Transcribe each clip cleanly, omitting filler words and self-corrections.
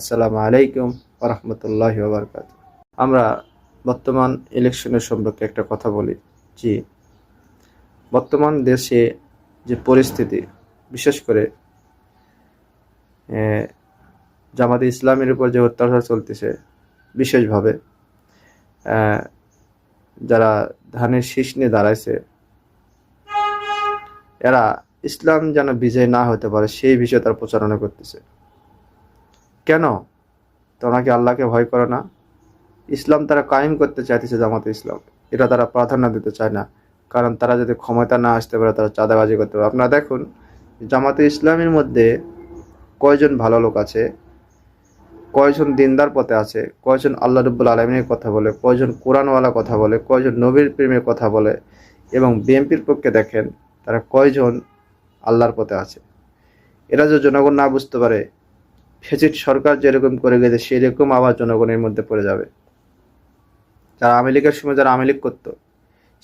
আসসালামু আলাইকুম ওয়া রাহমাতুল্লাহি ওয়া বারাকাতুহু। আমরা বর্তমান ইলেকশনের সম্পর্কে একটা কথা বলি। জি, বর্তমান দেশে যে পরিস্থিতি, বিশেষ করে জামাতে ইসলামের উপর যে অত্যাচার চলতেছে, বিশেষভাবে যারা ধানের শীষ নিয়ে দাঁড়াইছে, এরা ইসলাম যেন বিজয় না হতে পারে সেই বিষয়ে তারা প্রচারণা করতেছে। কেন? তোমরা কি আল্লাহকে ভয় করো না? ইসলাম তারা কায়েম করতে চাইতেছে, জামাতে ইসলাম এটা তারা প্রাধান্য দিতে চায় না, কারণ তারা যদি ক্ষমতা না আসতে পারে তারা চাঁদাবাজি করতে পারে। আপনারা দেখুন, জামাতে ইসলামের মধ্যে কয়জন ভালো লোক আছে, কয়জন দিনদার পথে আছে, কয়জন আল্লাহ রাব্বুল আলামিনের কথা বলে, কয়জন কোরআনওয়ালা কথা বলে, কয়জন নবীর প্রেমের কথা বলে, এবং বিএনপির পক্ষে দেখেন তারা কয়জন আল্লাহর পথে আছে। এরা যে জনগণ না বুঝতে পারে, ফেসিড সরকার যেরকম করে গেছে সেরকম আবার জনগণের মধ্যে পড়ে যাবে। যারা আওয়ামী লীগের সময় যারা আওয়ামী লীগ করতো,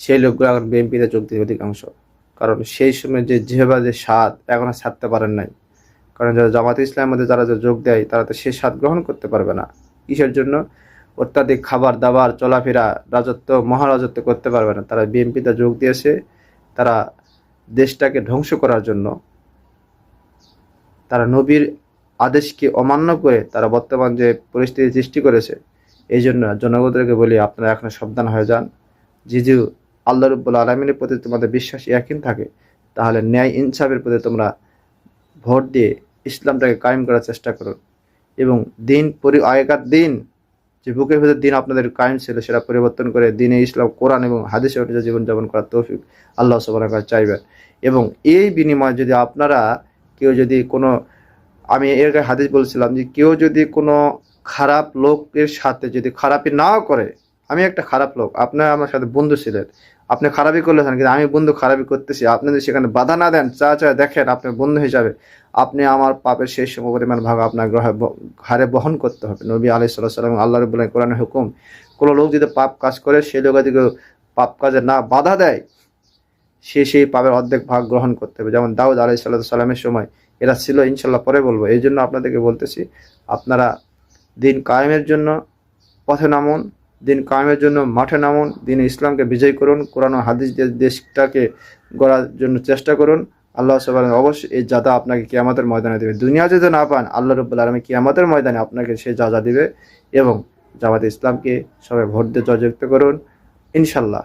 সেই লোকগুলো এখন বিএনপিতে যোগ দিবে অধিকাংশ, কারণ সেই সময় যেভাবে যে স্বাদ এখনো ছাড়তে পারেন নাই। কারণ যারা জামাতে ইসলামের মধ্যে যারা যে যোগ দেয় তারা তো সেই স্বাদ গ্রহণ করতে পারবে না। কিসের জন্য? অত্যাধিক খাবার দাবার, চলাফেরা, রাজত্ব, মহারাজত্ব করতে পারবে না। তারা বিএনপিতে যোগ দিয়েছে তারা দেশটাকে ধ্বংস করার জন্য। তারা নবীর আদেশকে অমান্য করে তারা বর্তমান যে পরিস্থিতি সৃষ্টি করেছে, এই জন্য জনগণদেরকে বলি, আপনারা এখন সাবধান হয়ে যান। যদি আল্লাহ রাব্বুল আলামিনের প্রতি তোমাদের বিশ্বাস ইয়াকিন থাকে, তাহলে ন্যায় ইনসাফের প্রতি তোমরা ভোট দিয়ে ইসলামটাকে কায়েম করার চেষ্টা করুন। এবং আগেকার দিন যে বুকের ভেতর দিন আপনাদের কায়েম ছিল, সেটা পরিবর্তন করে দিনে ইসলাম, কোরআন এবং হাদিসে অনুযায়ী জীবনযাপন করার তৌফিক আল্লাহ সুবহানাহু ওয়া তাআলা চাইবেন। এবং এই বিনিময়ে যদি আপনারা কেউ যদি কোনো, আমি এর আগে হাদিস বলছিলাম যে কেউ যদি কোনো খারাপ লোকের সাথে যদি খারাপি নাও করে, আমি একটা খারাপ লোক, আপনার আমার সাথে বন্ধু ছিলেন, আপনি খারাপি করলেন, কিন্তু আমি বন্ধু খারাপি করতেছি, আপনি যদি সেখানে বাধা না দেন, দেখেন আপনার বন্ধু হিসাবে, আপনি আমার পাপের শেষ সমপরিমাণ ভাগ আপনার ঘাড়ে বহন করতে হবে। নবী আলাইহিস সালাম আল্লাহ রাব্বুল আলামিন কোরআনের হুকুম, কোনো লোক যদি পাপ কাজ করে, সেই লোক যদি পাপ কাজে না বাধা দেয়, সেই পাপের অর্ধেক ভাগ গ্রহণ করতে হবে। যেমন দাউদ আলাইহিস সালামের সময় এরা ছিল, ইনশাল্লাহ পরে বলবো। এই জন্য আপনাদেরকে বলতেছি, আপনারা দিন কায়েমের জন্য পথে নামুন, দিন কায়েমের জন্য মাঠে নামুন, দিন ইসলামকে বিজয় করুন, কোরআন ও হাদিস দিয়ে দেশটাকে গড়ার জন্য চেষ্টা করুন। আল্লাহ সুবহানাহু অবশ্যই এই জাদা আপনাকে কিয়ামতের ময়দানে দেবে। দুনিয়া যদি না পান, আল্লাহ রাব্বুল আলামিন কিয়ামতের ময়দানে আপনাকে সেই জাযা দিবে। এবং জামাতে ইসলামকে সবাই ভোট দিয়ে জয়যুক্ত করুন ইনশাল্লাহ।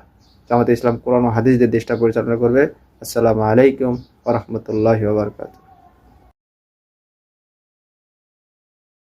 জামাতে ইসলাম কোরআন ও হাদিস দিয়ে দেশটা পরিচালনা করবে। আসসালামু আলাইকুম ওয়া রাহমাতুল্লাহি ওয়া বারাকাতুহু।